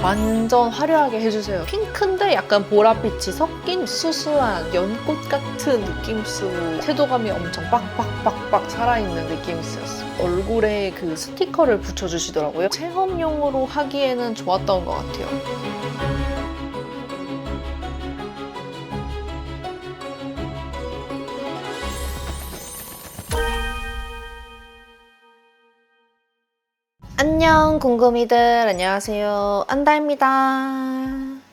완전 화려하게 해주세요. 핑크인데 약간 보랏빛이 섞인 수수한 연꽃 같은 느낌으로 채도감이 엄청 빡빡빡빡 살아있는 느낌이었어요. 얼굴에 그 스티커를 붙여주시더라고요. 체험용으로 하기에는 좋았던 것 같아요. 안녕 궁금이들, 안녕하세요, 안다입니다.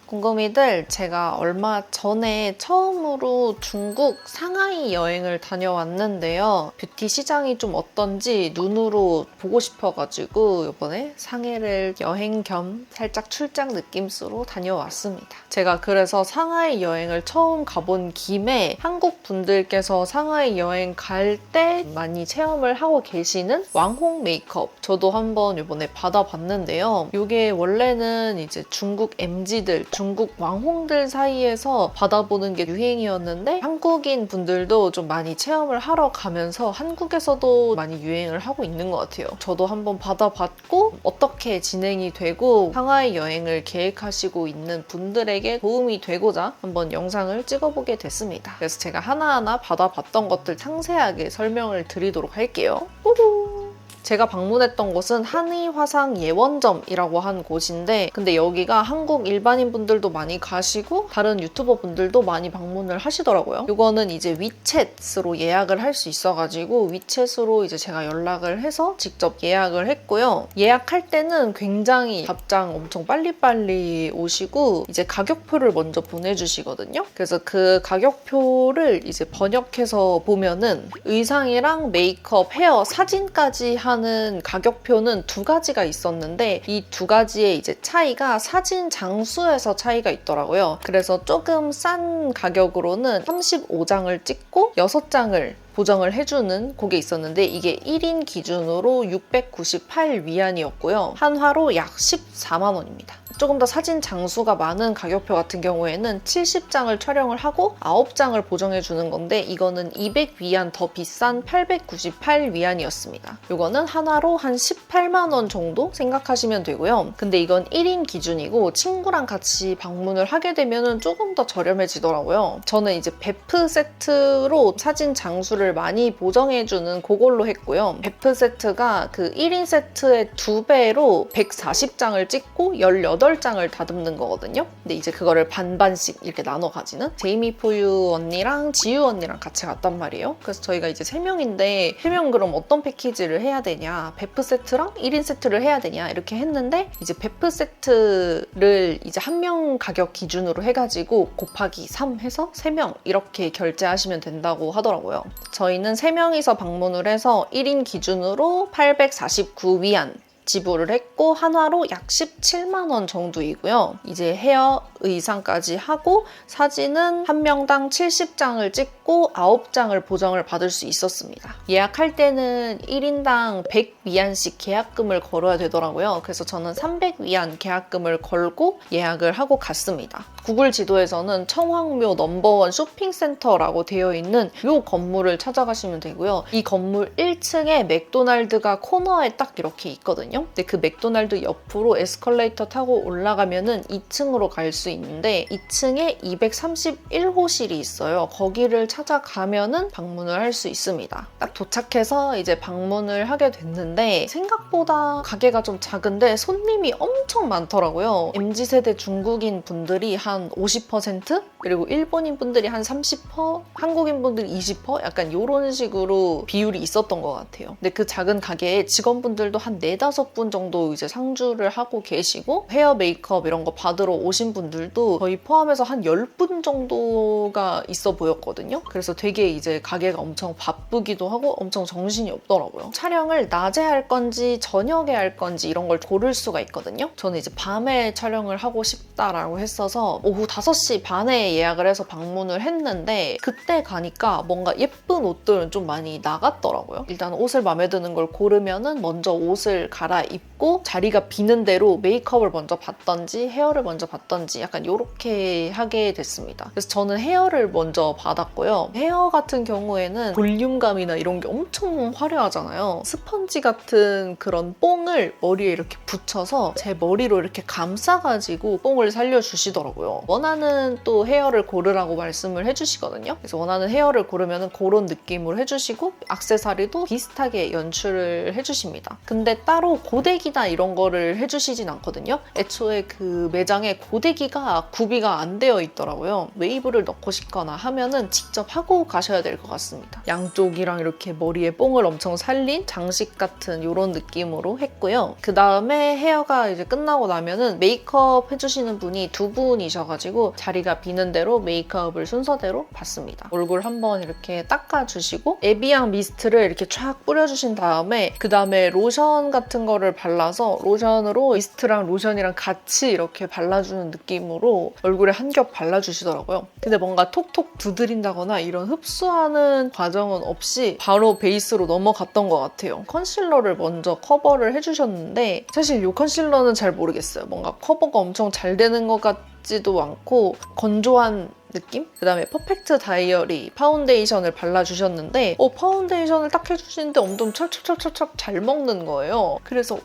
궁금이들, 제가 얼마 전에 처음으로 중국 상하이 여행을 다녀왔는데요. 뷰티 시장이 좀 어떤지 눈으로 보고 싶어가지고 이번에 상해를 여행 겸 살짝 출장 느낌으로 다녀왔습니다. 제가 그래서 상하이 여행을 처음 가본 김에 한국 분들께서 상하이 여행 갈 때 많이 체험을 하고 계시는 왕홍 메이크업, 저도 한번 이번에 받아봤는데요. 이게 원래는 이제 중국 MZ들, 중국 왕홍들 사이에서 받아보는 게 유행이었는데 한국인 분들도 좀 많이 체험을 하러 가면서 한국에서도 많이 유행을 하고 있는 것 같아요. 저도 한번 받아봤고 어떻게 진행이 되고 상하이 여행을 계획하시고 있는 분들에게 도움이 되고자 한번 영상을 찍어보게 됐습니다. 그래서 제가 하나하나 받아봤던 것들 상세하게 설명을 드리도록 할게요. 뿌루! 제가 방문했던 곳은 한의화상 예원점이라고 한 곳인데, 근데 여기가 한국 일반인 분들도 많이 가시고 다른 유튜버 분들도 많이 방문을 하시더라고요. 이거는 이제 위챗으로 예약을 할 수 있어가지고 위챗으로 이제 제가 연락을 해서 직접 예약을 했고요. 예약할 때는 굉장히 답장 엄청 빨리빨리 오시고 이제 가격표를 먼저 보내주시거든요. 그래서 그 가격표를 이제 번역해서 보면은 의상이랑 메이크업, 헤어, 사진까지 하는 가격표는 두 가지가 있었는데 이 두 가지의 이제 차이가 사진 장수에서 차이가 있더라고요. 그래서 조금 싼 가격으로는 35장을 찍고 6장을 보정을 해주는 그게 있었는데 이게 1인 기준으로 698위안이었고요. 한화로 약 14만 원입니다. 조금 더 사진 장수가 많은 가격표 같은 경우에는 70장을 촬영을 하고 9장을 보정해주는 건데 이거는 200위안 더 비싼 898위안이었습니다. 이거는 한화로 한 18만 원 정도 생각하시면 되고요. 근데 이건 1인 기준이고 친구랑 같이 방문을 하게 되면 조금 더 저렴해지더라고요. 저는 이제 베프 세트로 사진 장수를 많이 보정해주는 그걸로 했고요. 베프 세트가 그 1인 세트의 2배로 140장을 찍고 18장을 다듬는 거거든요. 근데 이제 그거를 반반씩 이렇게 나눠 가지는 제이미 포유 언니랑 지유 언니랑 같이 갔단 말이에요. 그래서 저희가 이제 3명인데 3명 그럼 어떤 패키지를 해야 되냐, 베프 세트랑 1인 세트를 해야 되냐 이렇게 했는데 이제 베프 세트를 이제 한 명 가격 기준으로 해가지고 곱하기 3 해서 3명 이렇게 결제하시면 된다고 하더라고요. 저희는 3명이서 방문을 해서 1인 기준으로 849위안 지불을 했고 한화로 약 17만 원 정도이고요. 이제 헤어, 의상까지 하고 사진은 한 명당 70장을 찍고 9장을 보정을 받을 수 있었습니다. 예약할 때는 1인당 100위안씩 계약금을 걸어야 되더라고요. 그래서 저는 300위안 계약금을 걸고 예약을 하고 갔습니다. 구글 지도에서는 청황묘 넘버원 쇼핑센터라고 되어 있는 이 건물을 찾아가시면 되고요. 이 건물 1층에 맥도날드가 코너에 딱 이렇게 있거든요. 근데 그 맥도날드 옆으로 에스컬레이터 타고 올라가면은 2층으로 갈 수 있는데 2층에 231호실이 있어요. 거기를 찾아가면은 방문을 할 수 있습니다. 딱 도착해서 이제 방문을 하게 됐는데 생각보다 가게가 좀 작은데 손님이 엄청 많더라고요. MZ세대 중국인 분들이 한 50%? 그리고 일본인 분들이 한 30%? 한국인 분들이 20%? 약간 이런 식으로 비율이 있었던 것 같아요. 근데 그 작은 가게에 직원분들도 한 4-5분 정도 이제 상주를 하고 계시고 헤어 메이크업 이런 거 받으러 오신 분들도 저희 포함해서 한 10분 정도가 있어 보였거든요. 그래서 되게 이제 가게가 엄청 바쁘기도 하고 엄청 정신이 없더라고요. 촬영을 낮에 할 건지 저녁에 할 건지 이런 걸 고를 수가 있거든요. 저는 이제 밤에 촬영을 하고 싶다라고 했어서 오후 5시 반에 예약을 해서 방문을 했는데 그때 가니까 뭔가 예쁜 옷들은 좀 많이 나갔더라고요. 일단 옷을 마음에 드는 걸 고르면은 먼저 옷을 갈아입고 자리가 비는 대로 메이크업을 먼저 받던지 헤어를 먼저 받던지 약간 이렇게 하게 됐습니다. 그래서 저는 헤어를 먼저 받았고요. 해주시고요. 헤어 같은 경우에는 볼륨감이나 이런 게 엄청 화려하잖아요. 스펀지 같은 그런 뽕을 머리에 이렇게 붙여서 제 머리로 이렇게 감싸가지고 뽕을 살려주시더라고요. 원하는 또 헤어를 고르라고 말씀을 해주시거든요. 그래서 원하는 헤어를 고르면 그런 느낌으로 해주시고 액세서리도 비슷하게 연출을 해주십니다. 근데 따로 고데기나 이런 거를 해주시진 않거든요. 애초에 그 매장에 고데기가 구비가 안 되어 있더라고요. 웨이브를 넣고 싶거나 하면은 직접 하고 가셔야 될 것 같습니다. 양쪽이랑 이렇게 머리에 뽕을 엄청 살린 장식 같은 이런 느낌으로 했고요. 그 다음에 헤어가 이제 끝나고 나면은 메이크업 해주시는 분이 두 분이셔가지고 자리가 비는 대로 메이크업을 순서대로 받습니다. 얼굴 한번 이렇게 닦아주시고 에비앙 미스트를 이렇게 쫙 뿌려주신 다음에 그 다음에 로션 같은 거를 발라서 로션으로 미스트랑 로션이랑 같이 이렇게 발라주는 느낌으로 얼굴에 한 겹 발라주시더라고요. 근데 뭔가 톡톡 두드린다거나 이런 흡수하는 과정은 없이 바로 베이스로 넘어갔던 것 같아요. 컨실러를 먼저 커버를 해주셨는데 사실 이 컨실러는 잘 모르겠어요. 뭔가 커버가 엄청 잘 되는 것 같지도 않고 건조한 느낌? 그 다음에 퍼펙트 다이어리 파운데이션을 발라주셨는데 파운데이션을 딱 해주시는데 엄청 찹찹찹찹찹 잘 먹는 거예요. 그래서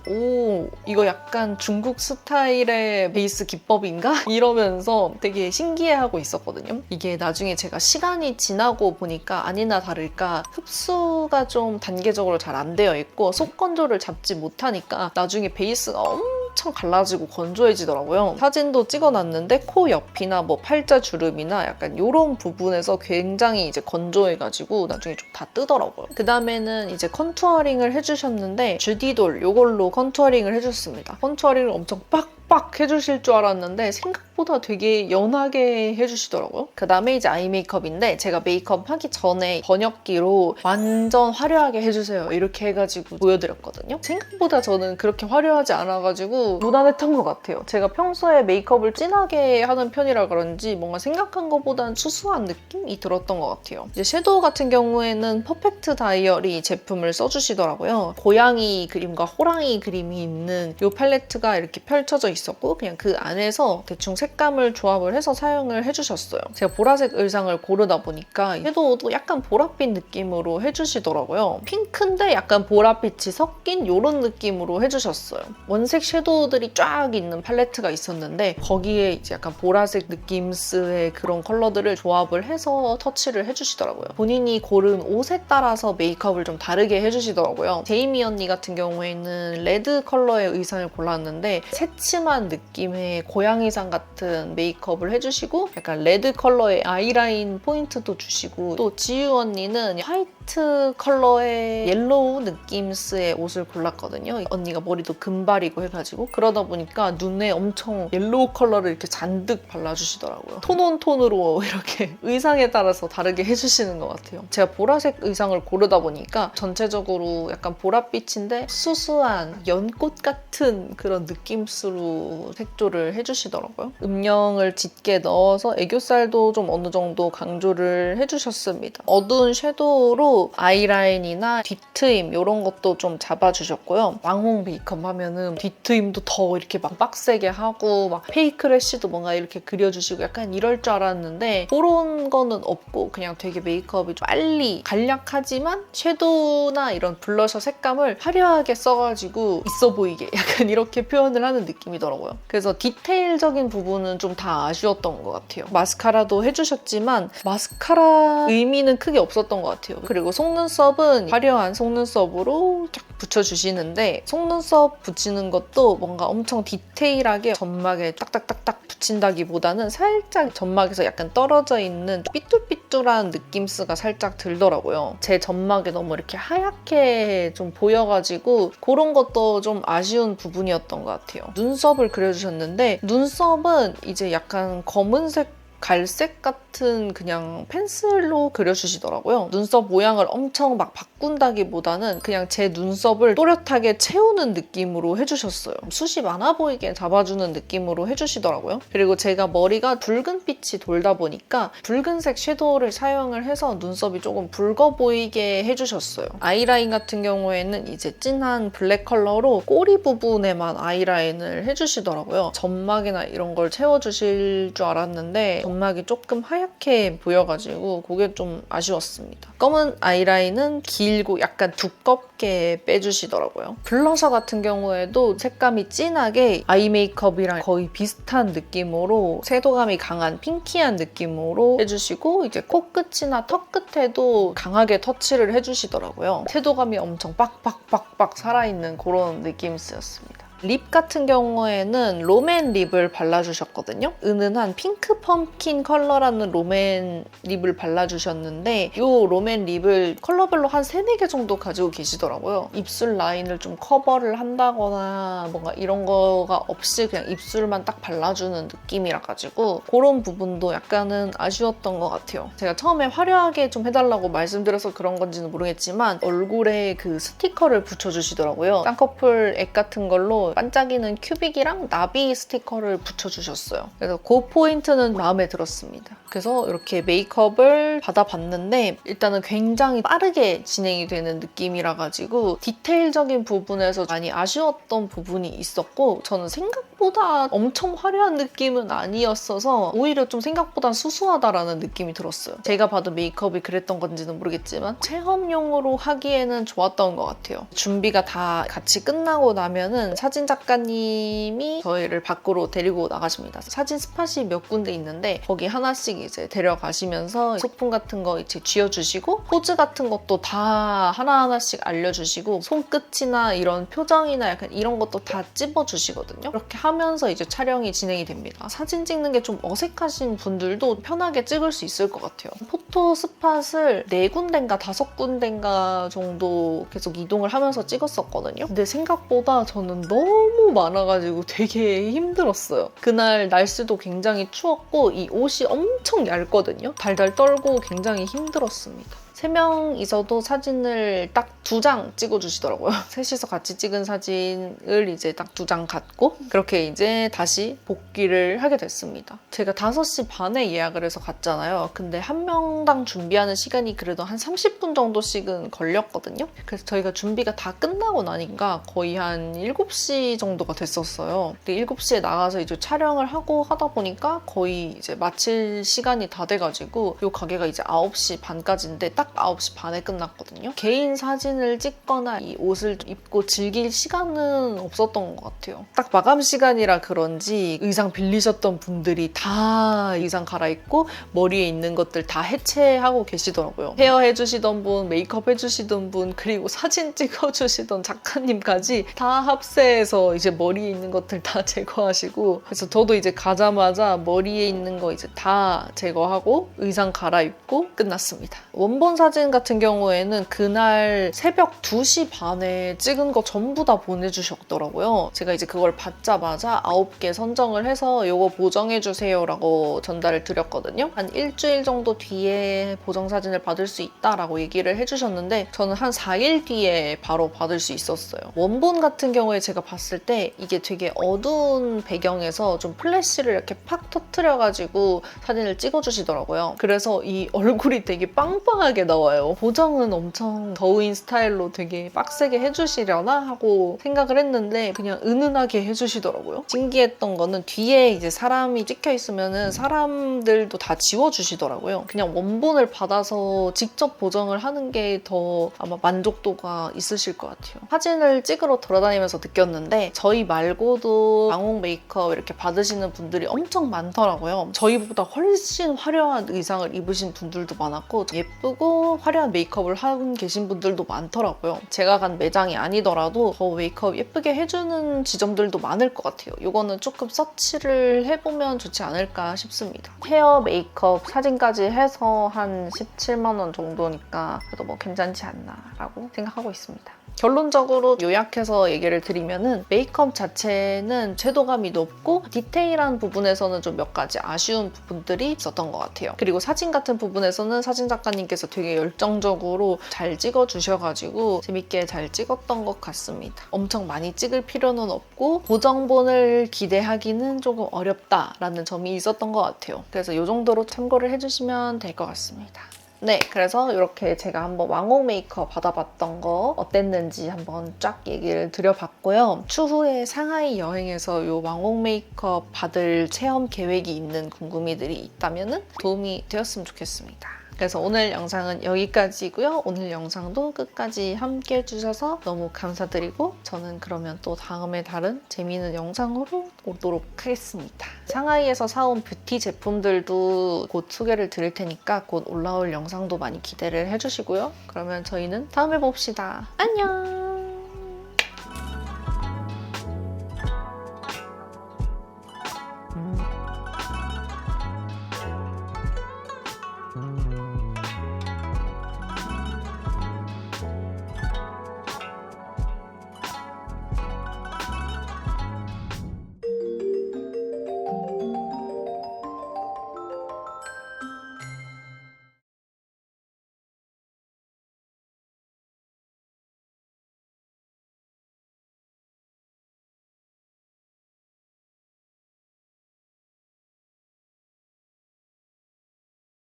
이거 약간 중국 스타일의 베이스 기법인가? 이러면서 되게 신기해하고 있었거든요. 이게 나중에 제가 시간이 지나고 보니까 아니나 다를까 흡수가 좀 단계적으로 잘 안 되어 있고 속건조를 잡지 못하니까 나중에 베이스가 엄청 갈라지고 건조해지더라고요. 사진도 찍어놨는데 코 옆이나 뭐 팔자 주름이나 약간 이런 부분에서 굉장히 이제 건조해가지고 나중에 좀 다 뜨더라고요. 그 다음에는 이제 컨투어링을 해주셨는데 주디돌 이걸로 컨투어링을 해줬습니다. 컨투어링을 엄청 빡빡 해주실 줄 알았는데 생각보다 되게 연하게 해주시더라고요. 그 다음에 이제 아이 메이크업인데 제가 메이크업 하기 전에 번역기로 완전 화려하게 해주세요 이렇게 해가지고 보여드렸거든요. 생각보다 저는 그렇게 화려하지 않아가지고 무난했던 것 같아요. 제가 평소에 메이크업을 진하게 하는 편이라 그런지 뭔가 생각한 것보다는 수수한 느낌이 들었던 것 같아요. 이제 섀도우 같은 경우에는 퍼펙트 다이어리 제품을 써주시더라고요. 고양이 그림과 호랑이 그림이 있는 이 팔레트가 이렇게 펼쳐져 있었고 그냥 그 안에서 대충 색감을 조합을 해서 사용을 해주셨어요. 제가 보라색 의상을 고르다 보니까 섀도우도 약간 보랏빛 느낌으로 해주시더라고요. 핑크인데 약간 보랏빛이 섞인 이런 느낌으로 해주셨어요. 원색 섀도우들이 쫙 있는 팔레트가 있었는데 거기에 이제 약간 보라색 느낌스의 그런 컬러들을 조합을 해서 터치를 해주시더라고요. 본인이 고른 옷에 따라서 메이크업을 좀 다르게 해주시더라고요. 제이미 언니 같은 경우에는 레드 컬러의 의상을 골랐는데 새침한 느낌의 고양이상 같은 메이크업을 해주시고 약간 레드 컬러의 아이라인 포인트도 주시고 또 지유 언니는 화이트 컬러의 옐로우 느낌스의 옷을 골랐거든요. 언니가 머리도 금발이고 해가지고 그러다 보니까 눈에 엄청 옐로우 컬러를 이렇게 잔뜩 발라주시더라고요. 톤온톤으로 이렇게 의상에 따라서 다르게 해주시는 것 같아요. 제가 보라색 의상을 고르다 보니까 전체적으로 약간 보랏빛인데 수수한 연꽃 같은 그런 느낌으로 색조를 해주시더라고요. 음영을 짙게 넣어서 애교살도 좀 어느 정도 강조를 해주셨습니다. 어두운 섀도우로 아이라인이나 뒤트임 이런 것도 좀 잡아주셨고요. 왕홍 메이크업 하면은 뒤트임도 더 이렇게 막 빡세게 하고 막 페이크 래쉬도 뭔가 이렇게 그려주시고 약간 이럴 줄 알았는데 그런 거는 없고 그냥 되게 메이크업이 좀 빨리 간략하지만 섀도우나 이런 블러셔 색감을 화려하게 써가지고 있어 보이게 약간 이렇게 표현을 하는 느낌이더라고요. 그래서 디테일적인 부분은 좀 다 아쉬웠던 것 같아요. 마스카라도 해주셨지만 마스카라 의미는 크게 없었던 것 같아요. 그리고 속눈썹은 화려한 속눈썹으로 쫙 붙여주시는데 속눈썹 붙이는 것도 뭔가 엄청 디테일하게 점막에 딱딱딱딱 붙인다기보다는 살짝 점막에서 약간 떨어져 있는 삐뚤삐뚤한 느낌스가 살짝 들더라고요. 제 점막에 너무 이렇게 하얗게 좀 보여가지고 그런 것도 좀 아쉬운 부분이었던 것 같아요. 눈썹을 그려주셨는데 눈썹은 이제 약간 검은색 갈색 같은 그냥 펜슬로 그려주시더라고요. 눈썹 모양을 엄청 막 바꾼다기보다는 그냥 제 눈썹을 또렷하게 채우는 느낌으로 해주셨어요. 숱이 많아 보이게 잡아주는 느낌으로 해주시더라고요. 그리고 제가 머리가 붉은빛이 돌다 보니까 붉은색 섀도우를 사용을 해서 눈썹이 조금 붉어 보이게 해주셨어요. 아이라인 같은 경우에는 이제 진한 블랙 컬러로 꼬리 부분에만 아이라인을 해주시더라고요. 점막이나 이런 걸 채워주실 줄 알았는데 점막이 조금 하얗게 보여가지고 그게 좀 아쉬웠습니다. 검은 아이라인은 길고 약간 두껍게 빼주시더라고요. 블러셔 같은 경우에도 색감이 진하게 아이 메이크업이랑 거의 비슷한 느낌으로 채도감이 강한 핑키한 느낌으로 해주시고 이제 코끝이나 턱 끝에도 강하게 터치를 해주시더라고요. 채도감이 엄청 빡빡빡빡 살아있는 그런 느낌이었습니다. 립 같은 경우에는 롬앤 립을 발라주셨거든요. 은은한 핑크 펌킨 컬러라는 롬앤 립을 발라주셨는데 이 롬앤 립을 컬러별로 한 3, 4개 정도 가지고 계시더라고요. 입술 라인을 좀 커버를 한다거나 뭔가 이런 거가 없이 그냥 입술만 딱 발라주는 느낌이라 가지고 그런 부분도 약간은 아쉬웠던 것 같아요. 제가 처음에 화려하게 좀 해달라고 말씀드려서 그런 건지는 모르겠지만 얼굴에 그 스티커를 붙여주시더라고요. 쌍꺼풀 액 같은 걸로 반짝이는 큐빅이랑 나비 스티커를 붙여주셨어요. 그래서 그 포인트는 마음에 들었습니다. 그래서 이렇게 메이크업을 받아봤는데 일단은 굉장히 빠르게 진행이 되는 느낌이라 가지고 디테일적인 부분에서 많이 아쉬웠던 부분이 있었고 저는 생각보다 엄청 화려한 느낌은 아니었어서 오히려 좀 생각보다 수수하다라는 느낌이 들었어요. 제가 봐도 메이크업이 그랬던 건지는 모르겠지만 체험용으로 하기에는 좋았던 것 같아요. 준비가 다 같이 끝나고 나면은 사진 작가님이 저희를 밖으로 데리고 나가십니다. 사진 스팟이 몇 군데 있는데 거기 하나씩 이제 데려가시면서 소품 같은 거 이제 쥐어주시고 포즈 같은 것도 다 하나하나씩 알려주시고 손끝이나 이런 표정이나 약간 이런 것도 다 찝어주시거든요. 이렇게 하면서 이제 촬영이 진행이 됩니다. 사진 찍는 게 좀 어색하신 분들도 편하게 찍을 수 있을 것 같아요. 포토 스팟을 4군데인가 5군데인가 정도 계속 이동을 하면서 찍었었거든요. 근데 생각보다 저는 너무 많아가지고 되게 힘들었어요. 그날 날씨도 굉장히 추웠고 이 옷이 엄청 얇거든요. 달달 떨고 굉장히 힘들었습니다. 3명이서도 사진을 딱 2장 찍어주시더라고요. 셋이서 같이 찍은 사진을 이제 딱 2장 갖고 그렇게 이제 다시 복귀를 하게 됐습니다. 제가 5시 반에 예약을 해서 갔잖아요. 근데 한 명당 준비하는 시간이 그래도 한 30분 정도씩은 걸렸거든요. 그래서 저희가 준비가 다 끝나고 나니까 거의 한 7시 정도가 됐었어요. 근데 7시에 나가서 이제 촬영을 하고 하다 보니까 거의 이제 마칠 시간이 다 돼가지고 이 가게가 이제 9시 반까지인데 딱 9시 반에 끝났거든요. 개인 사진을 찍거나 이 옷을 입고 즐길 시간은 없었던 것 같아요. 딱 마감 시간이라 그런지 의상 빌리셨던 분들이 다 의상 갈아입고 머리에 있는 것들 다 해체하고 계시더라고요. 헤어 해주시던 분, 메이크업 해주시던 분, 그리고 사진 찍어주시던 작가님까지 다 합세해서 이제 머리에 있는 것들 다 제거하시고 그래서 저도 이제 가자마자 머리에 있는 거 이제 다 제거하고 의상 갈아입고 끝났습니다. 원본 사진 같은 경우에는 그날 새벽 2시 반에 찍은 거 전부 다 보내주셨더라고요. 제가 이제 그걸 받자마자 9개 선정을 해서 이거 보정해주세요 라고 전달을 드렸거든요. 한 일주일 정도 뒤에 보정사진을 받을 수 있다라고 얘기를 해주셨는데 저는 한 4일 뒤에 바로 받을 수 있었어요. 원본 같은 경우에 제가 봤을 때 이게 되게 어두운 배경에서 좀 플래시를 이렇게 팍 터트려가지고 사진을 찍어주시더라고요. 그래서 이 얼굴이 되게 빵빵하게 나와요. 보정은 엄청 더우인 스타일로 되게 빡세게 해주시려나 하고 생각을 했는데 그냥 은은하게 해주시더라고요. 신기했던 거는 뒤에 이제 사람이 찍혀 있으면은 사람들도 다 지워주시더라고요. 그냥 원본을 받아서 직접 보정을 하는 게 더 아마 만족도가 있으실 것 같아요. 사진을 찍으러 돌아다니면서 느꼈는데 저희 말고도 망홍 메이크업 이렇게 받으시는 분들이 엄청 많더라고요. 저희보다 훨씬 화려한 의상을 입으신 분들도 많았고 예쁘고 화려한 메이크업을 하고 계신 분들도 많더라고요. 제가 간 매장이 아니더라도 더 메이크업 예쁘게 해주는 지점들도 많을 것 같아요. 이거는 조금 서치를 해보면 좋지 않을까 싶습니다. 헤어 메이크업 사진까지 해서 한 17만 원 정도니까 그래도 뭐 괜찮지 않나 라고 생각하고 있습니다. 결론적으로 요약해서 얘기를 드리면은 메이크업 자체는 채도감이 높고 디테일한 부분에서는 좀 몇 가지 아쉬운 부분들이 있었던 것 같아요. 그리고 사진 같은 부분에서는 사진 작가님께서 되게 열정적으로 잘 찍어주셔가지고 재밌게 잘 찍었던 것 같습니다. 엄청 많이 찍을 필요는 없고 보정본을 기대하기는 조금 어렵다라는 점이 있었던 것 같아요. 그래서 이 정도로 참고를 해주시면 될 것 같습니다. 네, 그래서 이렇게 제가 한번 왕옥 메이크업 받아봤던 거 어땠는지 한번 쫙 얘기를 드려봤고요. 추후에 상하이 여행에서 이 왕옥 메이크업 받을 체험 계획이 있는 궁금이들이 있다면 도움이 되었으면 좋겠습니다. 그래서 오늘 영상은 여기까지고요. 오늘 영상도 끝까지 함께 해주셔서 너무 감사드리고 저는 그러면 또 다음에 다른 재미있는 영상으로 오도록 하겠습니다. 상하이에서 사온 뷰티 제품들도 곧 소개를 드릴 테니까 곧 올라올 영상도 많이 기대를 해주시고요. 그러면 저희는 다음에 봅시다. 안녕!